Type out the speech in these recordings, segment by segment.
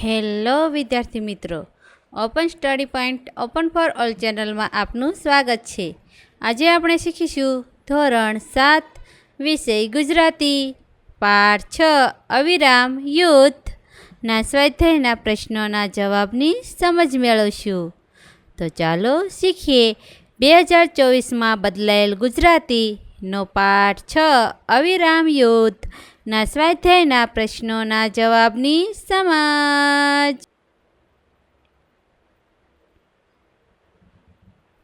Hello વિદ્યાર્થી મિત્રો, open study point open for all ચેનલમાં આપનું સ્વાગત છે. આજે આપણે શીખીશું ધોરણ 7 વિષય ગુજરાતી પાઠ 6 અવિરામ યુદ્ધના સ્વાધ્યાયના પ્રશ્નોના જવાબની સમજ મેળવશું. તો ચાલો શીખીએ 2024માં બદલાયેલ ગુજરાતીનો પાઠ 6 અવિરામ યુદ્ધના સ્વાધ્યાયના પ્રશ્નોના જવાબની સમજ.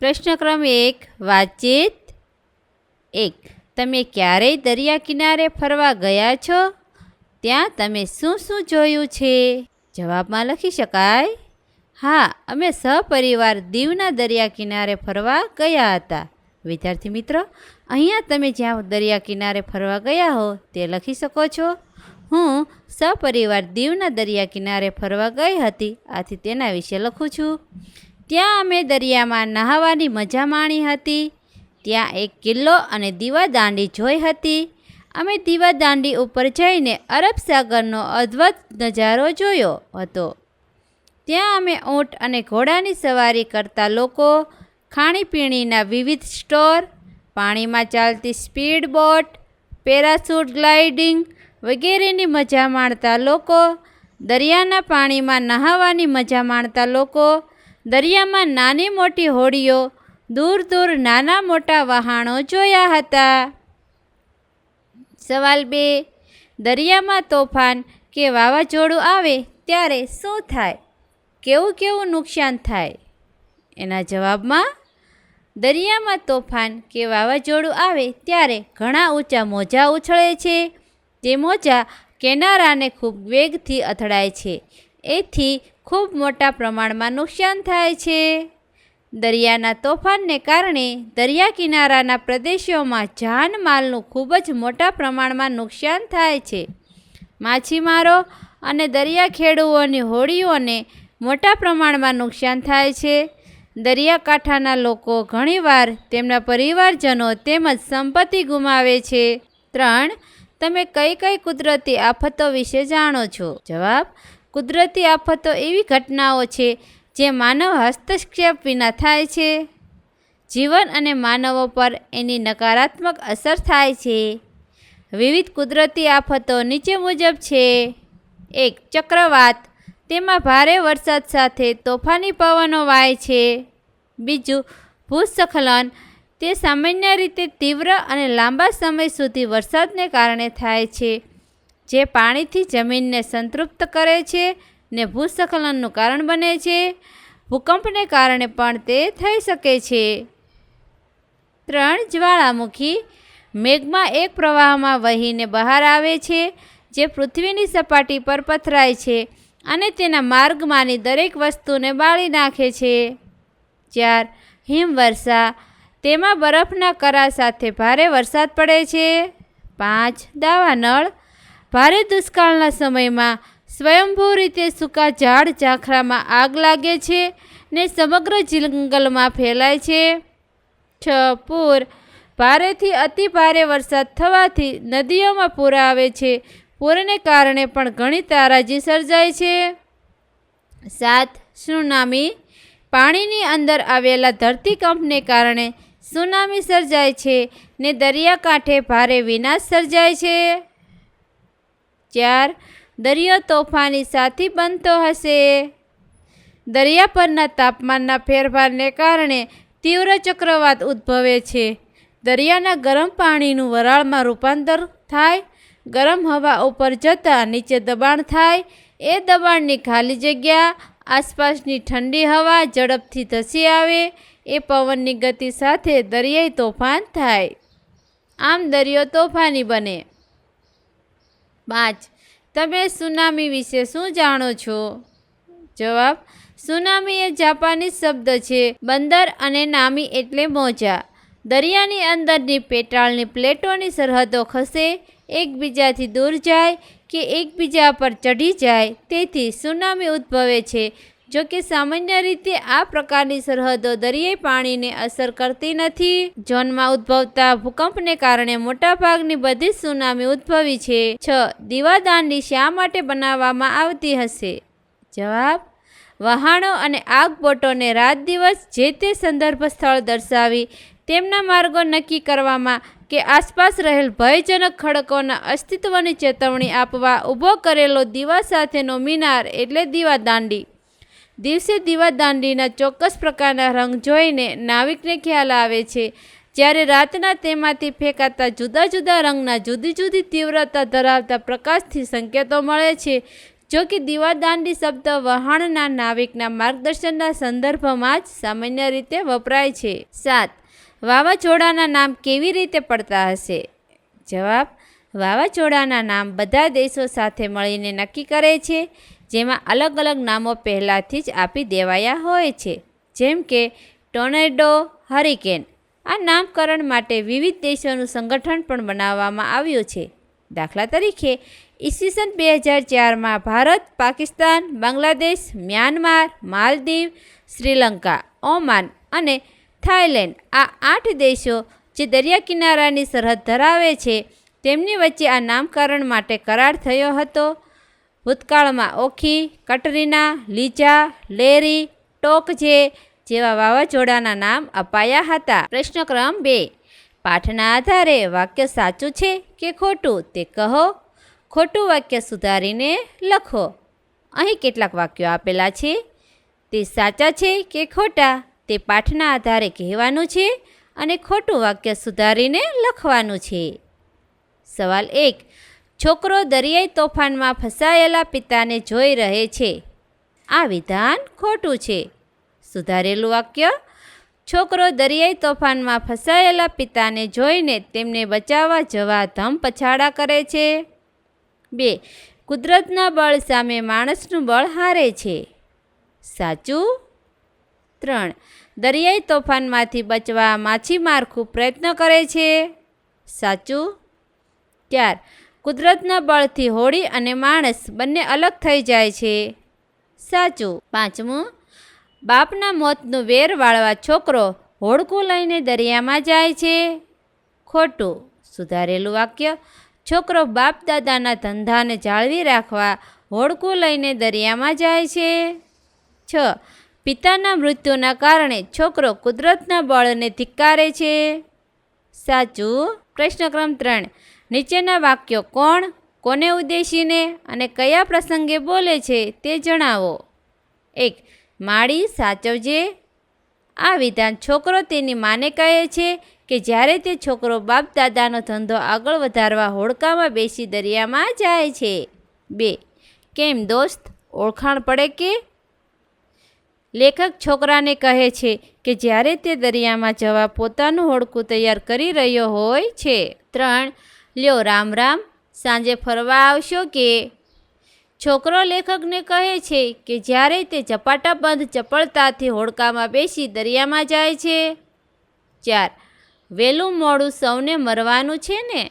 પ્રશ્ન ક્રમ 1, વાતચીત 1. તમે ક્યારેય દરિયા કિનારે ફરવા ગયા છો? ત્યાં તમે શું શું જોયું છે? જવાબમાં લખી શકાય: હા, અમે સહપરિવાર દીવના દરિયા કિનારે ફરવા ગયા હતા. વિદ્યાર્થી મિત્રો, અહીંયા તમે જ્યાં દરિયા કિનારે ફરવા ગયા હો તે લખી શકો છો. હું સહપરિવાર દીવના દરિયા કિનારે ફરવા ગઈ હતી, આથી તેના વિશે લખું છું. ત્યાં અમે દરિયામાં નહાવાની મજા માણી હતી. ત્યાં એક કિલ્લો અને દીવાદાંડી જોઈ હતી. અમે દીવાદાંડી ઉપર જઈને અરબ સાગરનો અદ્ભુત નજારો જોયો હતો. ત્યાં અમે ઊંટ અને ઘોડાની સવારી કરતા લોકો, ખાણીપીણીના વિવિધ સ્ટોર, પાણીમાં ચાલતી સ્પીડ બોટ, પેરાશૂટ ગ્લાઇડિંગ વગેરેની મજા માણતા લોકો, દરિયાના પાણીમાં નહાવાની મજા માણતા લોકો, દરિયામાં નાની મોટી હોડીઓ, દૂર દૂર નાના મોટા વહાણો જોયા હતા. સવાલ 2. દરિયામાં તોફાન કે વાવાઝોડું આવે ત્યારે શું થાય? કેવું કેવું નુકસાન થાય? એના જવાબમાં: દરિયામાં તોફાન કે વાવાઝોડું આવે ત્યારે ઘણા ઊંચા મોજા ઉછળે છે. તે મોજા કિનારાને ખૂબ વેગથી અથડાય છે. એથી ખૂબ મોટા પ્રમાણમાં નુકસાન થાય છે. દરિયાના તોફાનને કારણે દરિયા કિનારાના પ્રદેશોમાં જાનમાલનું ખૂબ જ મોટા પ્રમાણમાં નુકસાન થાય છે. માછીમારો અને દરિયાખેડૂઓની હોડીઓને મોટા પ્રમાણમાં નુકસાન થાય છે. દરિયાકાંઠાના લોકો ઘણીવાર તેમના પરિવારજનો તેમજ સંપત્તિ ગુમાવે છે. 3. તમે કઈ કઈ કુદરતી આફતો વિશે જાણો છો? જવાબ: કુદરતી આફતો એવી ઘટનાઓ છે જે માનવ હસ્તક્ષેપ વિના થાય છે. જીવન અને માનવો પર એની નકારાત્મક અસર થાય છે. વિવિધ કુદરતી આફતો નીચે મુજબ છે. 1. ચક્રવાત. તેમાં ભારે વરસાદ સાથે તોફાની પવનો વાય છે. 2. ભૂસ્ખલન. તે સામાન્ય રીતે તીવ્ર અને લાંબા સમય સુધી વરસાદને કારણે થાય છે, જે પાણીથી જમીનને સંતૃપ્ત કરે છે ને ભૂસ્ખલનનું કારણ બને છે. ભૂકંપને કારણે પણ તે થઈ શકે છે. 3. જ્વાળામુખી. મેઘમાં એક પ્રવાહમાં વહીને બહાર આવે છે, જે પૃથ્વીની સપાટી પર પથરાય છે અને તેના માર્ગમાંની દરેક વસ્તુને બાળી નાખે છે. 4. હિમવર્ષા. તેમાં બરફના કરા સાથે ભારે વરસાદ પડે છે. 5. દાવાનળ. ભારે દુષ્કાળના સમયમાં સ્વયંભૂ રીતે સૂકા ઝાડ ઝાખરામાં આગ લાગે છે ને સમગ્ર જંગલમાં ફેલાય છે. 6. પૂર. ભારેથી અતિ ભારે વરસાદ થવાથી નદીઓમાં પૂર આવે છે. પૂરને કારણે પણ ઘણી તારાજી સર્જાય છે. 7. સુનામી. પાણીની અંદર આવેલા ધરતીકંપને કારણે સુનામી સર્જાય છે ને દરિયાકાંઠે ભારે વિનાશ સર્જાય છે. 4. દરિયો તોફાની સાથી બનતો હશે. દરિયા પરના તાપમાનના ફેરફારને કારણે તીવ્ર ચક્રવાત ઉદ્ભવે છે. દરિયાના ગરમ પાણીનું વરાળમાં રૂપાંતર થાય. ગરમ હવા ઉપર જતાં નીચે દબાણ થાય. એ દબાણની ખાલી જગ્યા આસપાસની ઠંડી હવા ઝડપથી ધસી આવે. એ પવનની ગતિ સાથે દરિયાઈ તોફાન થાય. આમ દરિયો તોફાની બને. 5. તમે સુનામી વિશે શું જાણો છો? જવાબ: સુનામી એ જાપાનીઝ શબ્દ છે. બંદર અને નામી એટલે મોજા. દરિયાની અંદરની પેટાળની પ્લેટોની સરહદો ખસે, એકબીજાથી દૂર જાય કે એકબીજા પર ચઢી જાય, તેથી સુનામી ઉદ્ભવે છે. જો કે સામાન્ય રીતે આ પ્રકારની સરહદો દરિયાઈ પાણીને અસર કરતી નથી. ઝોનમાં ઉદ્ભવતા ભૂકંપને કારણે મોટાભાગની બધી સુનામી ઉદ્ભવી છે. 6. દીવાદાંડી શા માટે બનાવવામાં આવતી હશે? જવાબ: વહાણો અને આગબોટોને રાત દિવસ જે તે સંદર્ભ સ્થળ દર્શાવી તેમના માર્ગો નક્કી કરવામાં કે આસપાસ રહેલ ભયજનક ખડકોના અસ્તિત્વની ચેતવણી આપવા ઊભો કરેલો દીવા સાથેનો મિનાર એટલે દીવાદાંડી. દિવસે દીવાદાંડીના ચોક્કસ પ્રકારના રંગ જોઈને નાવિકને ખ્યાલ આવે છે, જ્યારે રાતના તેમાંથી ફેંકાતા જુદા જુદા રંગના જુદી જુદી તીવ્રતા ધરાવતા પ્રકાશથી સંકેતો મળે છે. જો કે દીવાદાંડી શબ્દ વહાણના નાવિકના માર્ગદર્શનના સંદર્ભમાં જ સામાન્ય રીતે વપરાય છે. 7. વાવાઝોડાના નામ કેવી રીતે પડતા હશે? જવાબ: વાવાઝોડાના નામ બધા દેશો સાથે મળીને નક્કી કરે છે, જેમાં અલગ અલગ નામો પહેલાંથી જ આપી દેવાયા હોય છે, જેમ કે ટોર્નેડો, હરિકેન. આ નામકરણ માટે વિવિધ દેશોનું સંગઠન પણ બનાવવામાં આવ્યું છે. દાખલા તરીકે ઈસવીસન 2004માં ભારત, પાકિસ્તાન, બાંગ્લાદેશ, મ્યાનમાર, માલદીવ, શ્રીલંકા, ઓમાન અને થાઈલેન્ડ આ 8 દેશો જે દરિયા કિનારાની સરહદ ધરાવે છે, તેમની વચ્ચે આ નામકરણ માટે કરાર થયો હતો. ભૂતકાળમાં ઓખી, કટરીના, લીજા, લેરી, ટોકજે જેવા વાવાઝોડાના નામ અપાયા હતા. પ્રશ્ન ક્રમ 2. પાઠના આધારે વાક્ય સાચું છે કે ખોટું તે કહો. ખોટું વાક્ય સુધારીને લખો. અહીં કેટલાક વાક્યો આપેલા છે. તે સાચા છે કે ખોટા તે પાઠના આધારે કહેવાનું છે અને ખોટું વાક્ય સુધારીને લખવાનું છે. સવાલ 1. છોકરો દરિયાઈ તોફાનમાં ફસાયેલા પિતાને જોઈ રહે છે. આ વિધાન ખોટું છે. સુધારેલું વાક્ય: છોકરો દરિયાઈ તોફાનમાં ફસાયેલા પિતાને જોઈને તેમને બચાવવા જવા ધમપછાડા કરે છે. 2. કુદરતના બળ સામે માણસનું બળ હારે છે. સાચું. 3. દરિયાઈ તોફાનમાંથી બચવા માછીમાર ખૂબ પ્રયત્ન કરે છે. સાચું. 4. કુદરતના બળથી હોડી અને માણસ બંને અલગ થઈ જાય છે. સાચું. 5. બાપના મોતનું વેર વાળવા છોકરો હોડકું લઈને દરિયામાં જાય છે. ખોટું. સુધારેલું વાક્ય: છોકરો બાપ દાદાના ધંધાને જાળવી રાખવા હોડકું લઈને દરિયામાં જાય છે. 6. પિતાના મૃત્યુના કારણે છોકરો કુદરતના બળને ધિક્કારે છે. સાચું. પ્રશ્ન ક્રમ 3. નીચેના વાક્યો કોણ, કોને ઉદ્દેશીને અને કયા પ્રસંગે બોલે છે તે જણાવો. 1. માળી સાચવજે. આ વિધાન છોકરો તેની માને કહે છે કે જ્યારે તે છોકરો બાપ દાદાનો ધંધો આગળ વધારવા હોડકામાં બેસી દરિયામાં જાય છે. 2. કેમ દોસ્ત, ઓળખાણ પડે કે? લેખક છોકરાને કહે છે કે જ્યારે તે દરિયામાં જવા પોતાનું હોડકું તૈયાર કરી રહ્યો હોય છે. 3. લ્યો રામ રામ, સાંજે ફરવા આવશો કે? છોકરો લેખકને કહે છે કે જ્યારે તે ઝપાટાબંધ ચપળતાથી હોડકામાં બેસી દરિયામાં જાય છે. 4. વહેલું મોડું સૌને મરવાનું છે ને?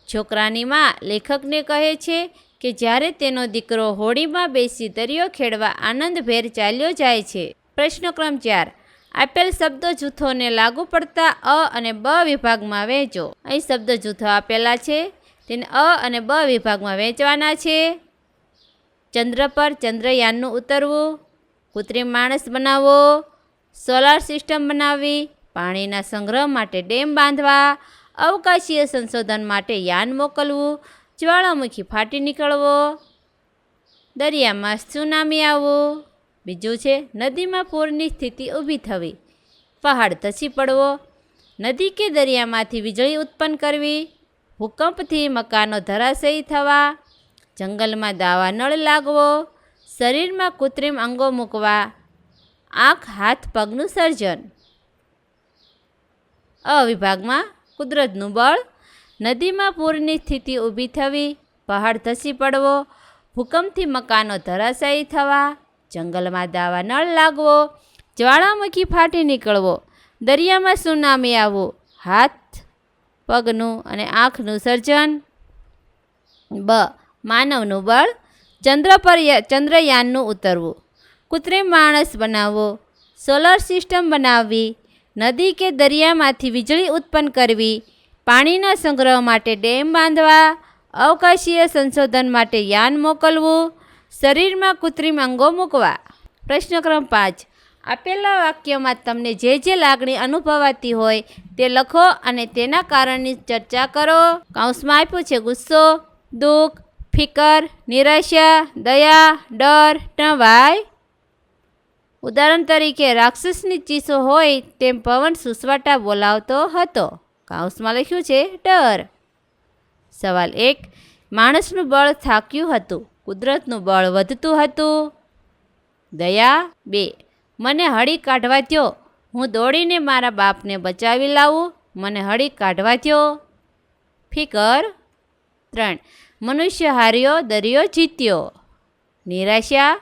છોકરાની માં લેખકને કહે છે કે જ્યારે તેનો દીકરો હોડીમાં બેસી દરિયો ખેડવા આનંદભેર ચાલ્યો જાય છે. પ્રશ્ન ક્રમ 4. આપેલ શબ્દ જૂથોને લાગુ પડતા અ અને બ વિભાગમાં વહેંચો. અહીં શબ્દ જૂથો આપેલા છે, તેને અ અને બ વિભાગમાં વહેંચવાના છે. ચંદ્ર પર ચંદ્રયાનનું ઉતરવું, કૃત્રિમ માણસ બનાવવો, સોલાર સિસ્ટમ બનાવવી, પાણીના સંગ્રહ માટે ડેમ બાંધવા, અવકાશીય સંશોધન માટે યાન મોકલવું, જ્વાળામુખી ફાટી નીકળવો, દરિયામાં સુનામી આવવું. બીજું છે નદીમાં પૂરની સ્થિતિ ઊભી થવી, પહાડ ધસી પડવો, નદી કે દરિયામાંથી વીજળી ઉત્પન્ન કરવી, ભૂકંપથી મકાનો ધરાશયી થવા, જંગલમાં દાવાનળ લાગવો, શરીરમાં કૃત્રિમ અંગો મૂકવા, આંખ હાથ પગનું સર્જન. અ વિભાગમાં કુદરતનું બળ, નદીમાં પૂરની સ્થિતિ ઊભી થવી, પહાડ ધસી પડવો, ભૂકંપથી મકાનો ધરાશયી થવા, જંગલમાં દાવાનળ લાગવો, જ્વાળામુખી ફાટી નીકળવો, દરિયામાં સુનામી આવવું, હાથ પગનું અને આંખનું સર્જન. બ માનવનું બળ, ચંદ્ર પર ચંદ્રયાનનું ઉતરવું, કૃત્રિમ માણસ બનાવવો, સોલર સિસ્ટમ બનાવવી, નદી કે દરિયામાંથી વીજળી ઉત્પન્ન કરવી, પાણીના સંગ્રહ માટે ડેમ બાંધવા, અવકાશીય સંશોધન માટે યાન મોકલવું, શરીરમાં કૃત્રિમ અંગો મૂકવા. પ્રશ્ન ક્રમ 5. આપેલા વાક્યમાં તમને જે જે લાગણી અનુભવાતી હોય તે લખો અને તેના કારણની ચર્ચા કરો. કૌંસમાં આપ્યું છે ગુસ્સો, દુઃખ, ફિકર, નિરાશા, દયા, ડર, નવાઈ. ઉદાહરણ તરીકે રાક્ષસની ચીસો હોય તેમ પવન સુસવાટા બોલાવતો હતો. કૌંસમાં લખ્યું છે ડર. સવાલ 1. માણસનું બળ થાક્યું હતું, કુદરતનું બળ વધતું હતું. દયા. 2. મને હળી કાઢવા દ્યો, હું દોડીને મારા બાપને બચાવી લાવું, મને હળી કાઢવા દ્યો. ફિકર. 3. મનુષ્ય હાર્યો, દરિયો જીત્યો. નિરાશા.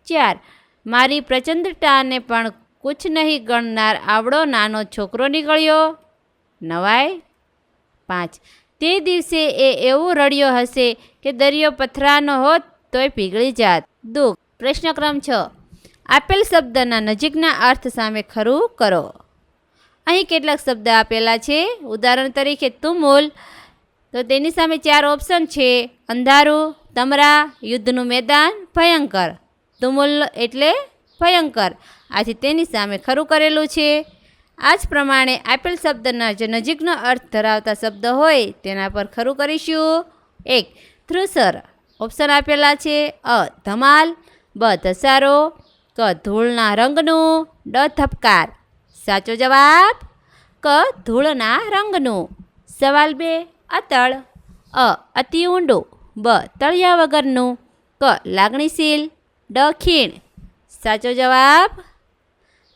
4. મારી પ્રચંડતાને પણ કુછ નહીં ગણનાર આવડો નાનો છોકરો નીકળ્યો. નવાઈ. 5. તે દિવસે એ એવું રડ્યો હશે કે દરિયો પથરાનો હોત તોય પીગળી જાત. દુઃખ. પ્રશ્ન ક્રમ 6. આપેલ શબ્દના નજીકના અર્થ સામે ખરું કરો. અહીં કેટલાક શબ્દ આપેલા છે. ઉદાહરણ તરીકે તુમુલ, તો તેની સામે 4 ઓપ્શન છે. અંધારું, તમરા, યુદ્ધનું મેદાન, ભયંકર. તુમુલ એટલે ભયંકર, આથી તેની સામે ખરું કરેલું છે. આ જ પ્રમાણે આપેલ શબ્દના જે નજીકનો અર્થ ધરાવતા શબ્દ હોય તેના પર ખરું કરીશું. 1. ધ્રુસર. ઓપ્શન આપેલા છે. અ. ધમાલ, બ. ધસારો, ક. ધૂળના રંગનું, ડ. ધબકાર. સાચો જવાબ ક. ધૂળના રંગનું. સવાલ 2. અતળ. અ. અતિ ઊંડું, બ. તળિયા વગરનું, ક. લાગણીશીલ, ડ. ખીણ. સાચો જવાબ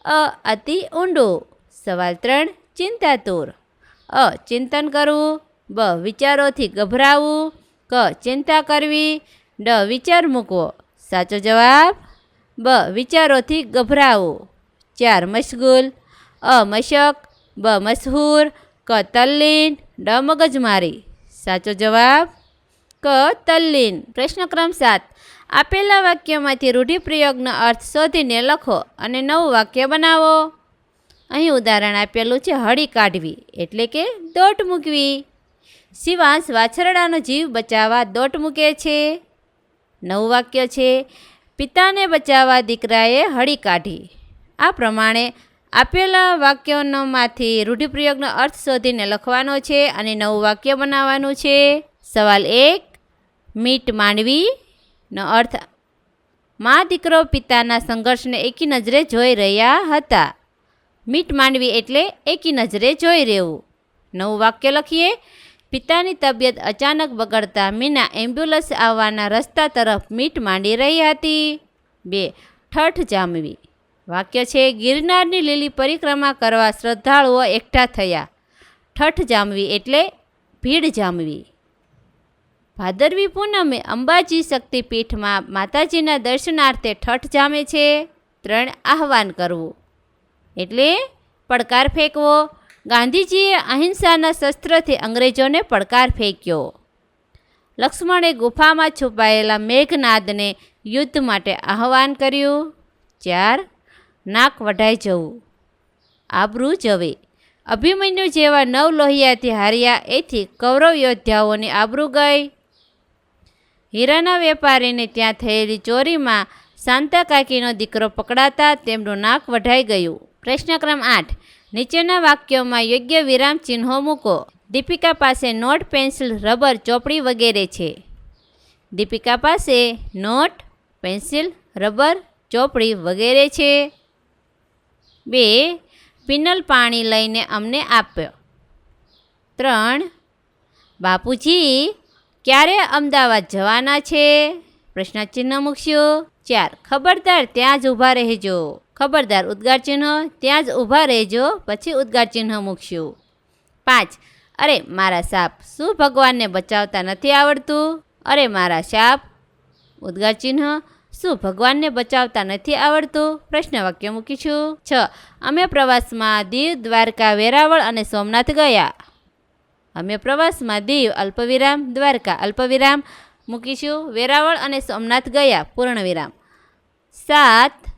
અ. અતિ ઊંડું. સવાલ 3. ચિંતાતુર. અ. ચિંતન કરવું, બ. વિચારોથી ગભરાવું, ક. ચિંતા કરવી, ડ. વિચાર મૂકવો. સાચો જવાબ બ. વિચારોથી ગભરાવું. 4. મશગુલ. અ. મશક, બ. મશહૂર, ક. તલ્લીન, ડ. મગજમારી. સાચો જવાબ ક. તલ્લીન. પ્રશ્ન ક્રમ 7. આપેલા વાક્યમાંથી રૂઢિપ્રયોગનો અર્થ શોધીને લખો અને નવું વાક્ય બનાવો. અહીં ઉદાહરણ આપેલું છે હળી કાઢવી એટલે કે દોટ મૂકવી. શિવાંશ વાછરડાનો જીવ બચાવવા દોટ મૂકે છે. નવું વાક્ય છે પિતાને બચાવવા દીકરાએ હળી કાઢી. આ પ્રમાણે આપેલા વાક્યોમાંથી રૂઢિપ્રયોગનો અર્થ શોધીને લખવાનો છે અને નવું વાક્ય બનાવવાનું છે. સવાલ 1. મીટ માંડવીનો અર્થ મા દીકરો પિતાના સંઘર્ષને એકી નજરે જોઈ રહ્યા હતા. મીટ માંડવી એટલે એકી નજરે જોઈ રહેવું. નવું વાક્ય લખીએ. પિતાની તબિયત અચાનક બગડતા મીના એમ્બ્યુલન્સ આવવાના રસ્તા તરફ મીટ માંડી રહી હતી. 2. ઠઠ જામવી. વાક્ય છે ગિરનારની લીલી પરિક્રમા કરવા શ્રદ્ધાળુઓ એકઠા થયા. ઠઠ જામવી એટલે ભીડ જામવી. ભાદરવી પૂનમે અંબાજી શક્તિપીઠમાં માતાજીના દર્શનાર્થે ઠઠ જામે છે. 3. આહવાન કરવું એટલે પડકાર ફેંકવો. ગાંધીજીએ અહિંસાના શસ્ત્રથી અંગ્રેજોને પડકાર ફેંક્યો. લક્ષ્મણે ગુફામાં છુપાયેલા મેઘનાદને યુદ્ધ માટે આહવાન કર્યું. 4. નાક વઢાઈ જવું, આબરૂ જવે. અભિમન્યુ જેવા 9 લોહિયાથી હાર્યા એથી કૌરવ યોદ્ધાઓની આબરૂ ગઈ. હીરાના વેપારીને ત્યાં થયેલી ચોરીમાં શાંતા કાકીનો દીકરો પકડાતા તેમનું નાક વઢાઈ ગયું. પ્રશ્ન ક્રમ 8. નીચેના વાક્યોમાં યોગ્ય વિરામ ચિહ્નો મૂકો. દીપિકા પાસે નોટ, પેન્સિલ, રબર, ચોપડી વગેરે છે. દીપિકા પાસે નોટ, પેન્સિલ, રબર, ચોપડી વગેરે છે. 2. પિનલ પાણી લઈને અમને આપ્યો. 3. બાપુજી ક્યારે અમદાવાદ જવાના છે? પ્રશ્ન ચિહ્ન મૂકશું. 4. ખબરદાર ત્યાં જ ઊભા રહેજો. ખબરદાર ઉદ્ગાર ચિહ્ન, ત્યાં જ ઊભા રહેજો, પછી ઉદ્ગાર ચિહ્ન મૂકશું. 5. અરે મારા સાપ, શું ભગવાનને બચાવતા નથી આવડતું? અરે મારા સાપ. ઉદ્ગાર ચિહ્ન, શું ભગવાનને બચાવતા નથી આવડતું? પ્રશ્ન વાક્ય મૂકીશું. 6. અમે પ્રવાસમાં દીવ, દ્વારકા, વેરાવળ અને સોમનાથ ગયા. અમે પ્રવાસમાં દીવ અલ્પવિરામ, દ્વારકા અલ્પવિરામ મૂકીશું, વેરાવળ અને સોમનાથ ગયા પૂર્ણ વિરામ. 7.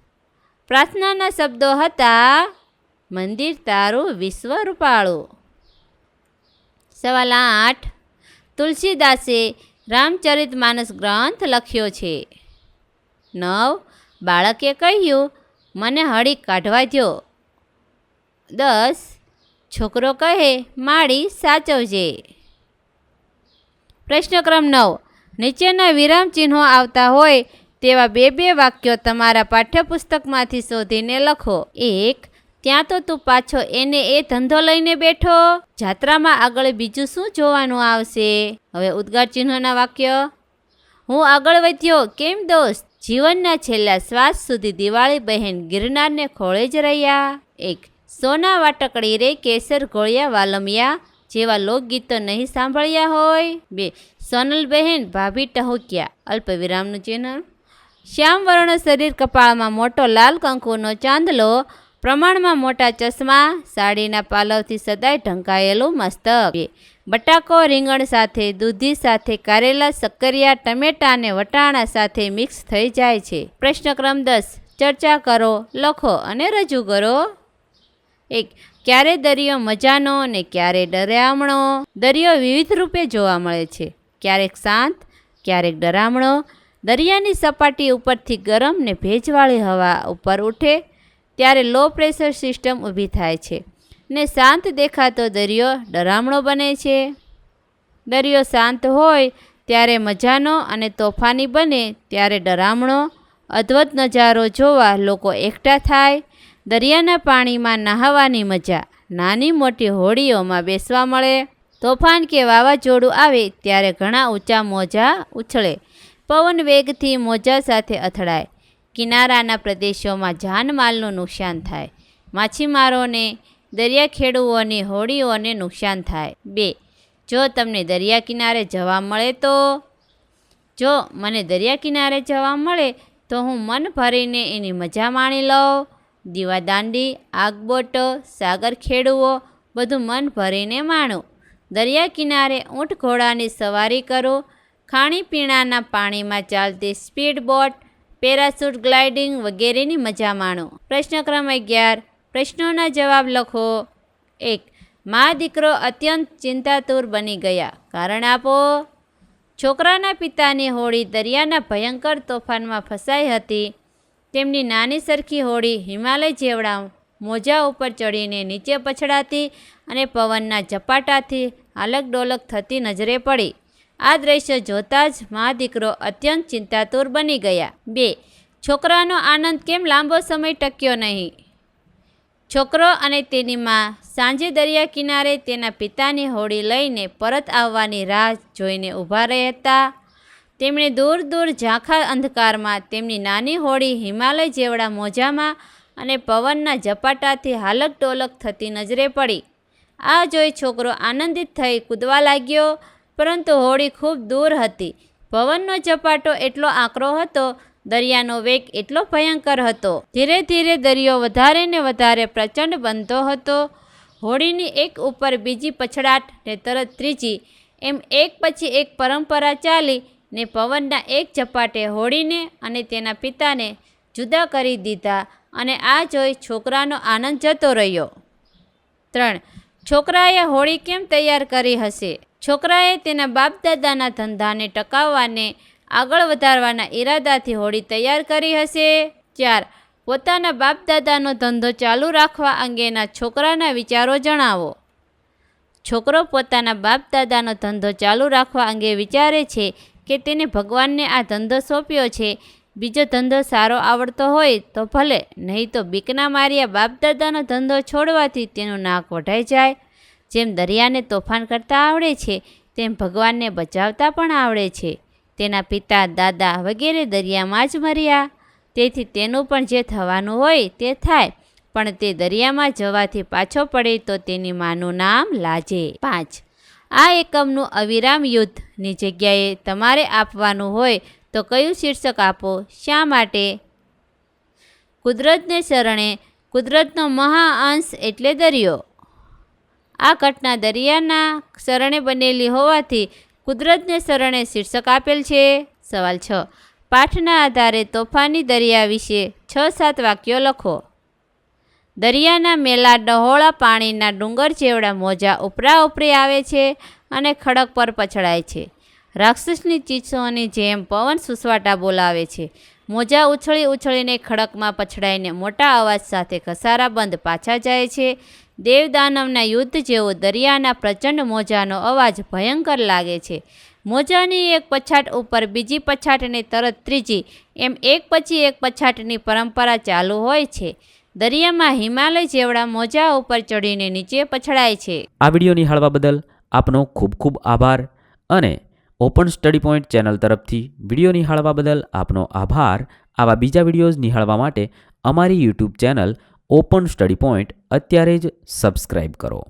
પ્રાર્થનાના શબ્દો હતા મંદિર તારું વિશ્વ રૂપાળું. સવાલ 8. તુલસીદાસે રામચરિતમાનસ ગ્રંથ લખ્યો છે. 9. બાળકે કહ્યું, મને હળી કાઢવા દ્યો. 10. છોકરો કહે, માળી સાચવજે. પ્રશ્ન ક્રમ 9. નીચેના વિરામ ચિહ્નો આવતા હોય તેવા બે વાક્યો તમારા પાઠ્યપુસ્તકમાંથી શોધીને લખો. 1. ત્યાં તો તું પાછો એને એ ધંધો લઈને બેઠો. જાત્રામાં આગળ બીજું શું જોવાનું આવશે? હવે ઉદ્ગાર ચિહ્નોના વાક્ય. હું આગળ વધ્યો કેમ દોસ્ત? જીવનના છેલ્લા શ્વાસ સુધી દિવાળી બહેન ગિરનારને ખોળે જ રહ્યા. 1. સોના વાટકડી રે કેસર ઘોળિયા વાલમિયા જેવા લોકગીતો નહીં સાંભળ્યા હોય. 2. સોનલ બહેન ભાભી ટહુક્યા અલ્પ વિરામનું ચિહ્ન. શ્યામવર્ણ શરીર, કપાળમાં મોટો લાલ કંકુનો ચાંદલો, પ્રમાણમાં મોટા ચશ્મા, સાડીના પાલવથી સદાય ઢંકાયેલું મસ્તક. 2. બટાકો રીંગણ સાથે, દૂધી સાથે, કારેલા, શક્કરિયા, ટમેટાં અને વટાણા સાથે મિક્સ થઈ જાય છે. પ્રશ્ન ક્રમ 10. ચર્ચા કરો, લખો અને રજૂ કરો. 1. ક્યારે દરિયો મજાનો અને ક્યારે ડરામણો? દરિયો વિવિધ રૂપે જોવા મળે છે. ક્યારેક શાંત, ક્યારેક ડરામણો. દરિયાની સપાટી ઉપરથી ગરમ ને ભેજવાળી હવા ઉપર ઉઠે ત્યારે લો પ્રેશર સિસ્ટમ ઊભી થાય છે ને શાંત દેખાતો દરિયો ડરામણો બને છે. દરિયો શાંત હોય ત્યારે મજાનો અને તોફાની બને ત્યારે ડરામણો. અદ્ભુત નજારો જોવા લોકો એકઠા થાય. દરિયાના પાણીમાં નહાવાની મજા નાની મોટી હોડીઓમાં બેસવા મળે. તોફાન કે વાવાઝોડું આવે ત્યારે ઘણા ઊંચા મોજા ઉછળે. પવન વેગથી મોજા સાથે અથડાય. કિનારાના પ્રદેશોમાં જાનમાલનું નુકસાન થાય. માછીમારોને, દરિયાખેડૂઓની હોડીઓને નુકસાન થાય. 2. જો તમને દરિયા કિનારે જવા મળે તો? જો મને દરિયા કિનારે જવા મળે તો હું મન ભરીને એની મજા માણી લઉં. દીવાદાંડી, આગબોટો, સાગર ખેડૂઓ બધું મન ભરીને માણું. દરિયા કિનારે ઊંટ ઘોડાની સવારી કરો. ખાણીપીણાના પાણીમાં ચાલતી સ્પીડ બોટ, પેરાશૂટ ગ્લાઇડિંગ વગેરેની મજા માણો. પ્રશ્ન ક્રમ 11. પ્રશ્નોના જવાબ લખો. 1. મા દીકરો અત્યંત ચિંતાતુર બની ગયા. કારણ આપો. છોકરાના પિતાની હોડી દરિયાના ભયંકર તોફાનમાં ફસાઈ હતી. તેમની નાની સરખી હોડી હિમાલય જેવડા મોજા ઉપર ચડીને નીચે પછડાતી અને પવનના ઝપાટાથી હાલક ડોલક થતી નજરે પડી. આ દ્રશ્ય જોતાં જ મા દીકરો અત્યંત ચિંતાતુર બની ગયા. 2. છોકરાનો આનંદ કેમ લાંબો સમય ટક્યો નહીં? છોકરો અને તેની મા સાંજે દરિયા કિનારે તેના પિતાની હોડી લઈને પરત આવવાની રાહ જોઈને ઊભા રહેતા. તેમણે દૂર દૂર ઝાંખા અંધકારમાં તેમની નાની હોડી હિમાલય જેવડા મોજામાં અને પવનના ઝપાટાથી હાલક ડોલક થતી નજરે પડી. આ જોઈ છોકરો આનંદિત થઈ કૂદવા લાગ્યો, પરંતુ હોડી ખૂબ દૂર હતી. પવનનો ઝપાટો એટલો આકરો હતો, દરિયાનો વેગ એટલો ભયંકર હતો. ધીરે ધીરે દરિયો વધારે ને વધારે પ્રચંડ બનતો હતો. હોડીની એક ઉપર બીજી પછડાટ ને તરત ત્રીજી, એમ એક પછી એક પરંપરા ચાલી ને પવનના એક ઝપાટે હોડીને અને તેના પિતાને જુદા કરી દીધા અને આ જોઈ છોકરાનો આનંદ જતો રહ્યો. 3. છોકરાએ હોડી કેમ તૈયાર કરી હશે? છોકરાએ તેના બાપ દાદાના ધંધાને ટકાવવાને આગળ વધારવાના ઈરાદાથી હોડી તૈયાર કરી હશે. 4. પોતાના બાપ દાદાનો ધંધો ચાલુ રાખવા અંગેના છોકરાના વિચારો જણાવો. છોકરો પોતાના બાપ દાદાનો ધંધો ચાલુ રાખવા અંગે વિચારે છે કે તેને ભગવાનને આ ધંધો સોંપ્યો છે. બીજો ધંધો સારો આવડતો હોય તો ભલે, નહીં તો બીકના માર્યા બાપ દાદાનો ધંધો છોડવાથી તેનું નાક વઢાઈ જાય. જેમ દરિયાને તોફાન કરતા આવડે છે તેમ ભગવાનને બચાવતા પણ આવડે છે. તેના પિતા દાદા વગેરે દરિયામાં જ મર્યા, તેથી તેનું પણ જે થવાનું હોય તે થાય, પણ તે દરિયામાં જવાથી પાછો પડે તો તેની માનું નામ લાજે. 5. આ એકમનું અવિરામ યુદ્ધની જગ્યાએ તમારે આપવાનું હોય તો કયું શીર્ષક આપો? શા માટે? કુદરતને શરણે. કુદરતનો મહાઅંશ એટલે દરિયો. આ ઘટના દરિયાના શરણે બનેલી હોવાથી કુદરતને શરણે શીર્ષક આપેલ છે. સવાલ 6. પાઠના આધારે તોફાની દરિયા વિશે 6-7 વાક્યો લખો. દરિયાના મેલા ડહોળા પાણીના ડુંગર જેવડા મોજા ઉપરા ઉપરી આવે છે અને ખડક પર પછડાય છે. રાક્ષસની ચીસોની જેમ પવન સુસવાટા બોલાવે છે. મોજા ઉછળી ઉછળીને ખડકમાં પછડાઈને મોટા અવાજ સાથે ઘસારાબંધ પાછા જાય છે. દેવદાનવના યુદ્ધ જેવો દરિયાના પ્રચંડ મોજાનો અવાજ ભયંકર લાગે છે. મોજાની એક પછાટ ઉપર બીજી પછાટને તરત ત્રીજી, એમ એક પછી એક પછાટની પરંપરા ચાલુ હોય છે. દરિયામાં હિમાલય જેવડા મોજા ઉપર ચડીને નીચે પછડાય છે. આ વિડીયો નિહાળવા બદલ આપનો ખૂબ ખૂબ આભાર અને ઓપન સ્ટડી પોઈન્ટ ચેનલ તરફથી વિડીયો નિહાળવા બદલ આપનો આભાર. આવા બીજા વિડીયોઝ નિહાળવા માટે અમારી YouTube channel open study point અત્યારે જ સબસ્ક્રાઈબ કરો.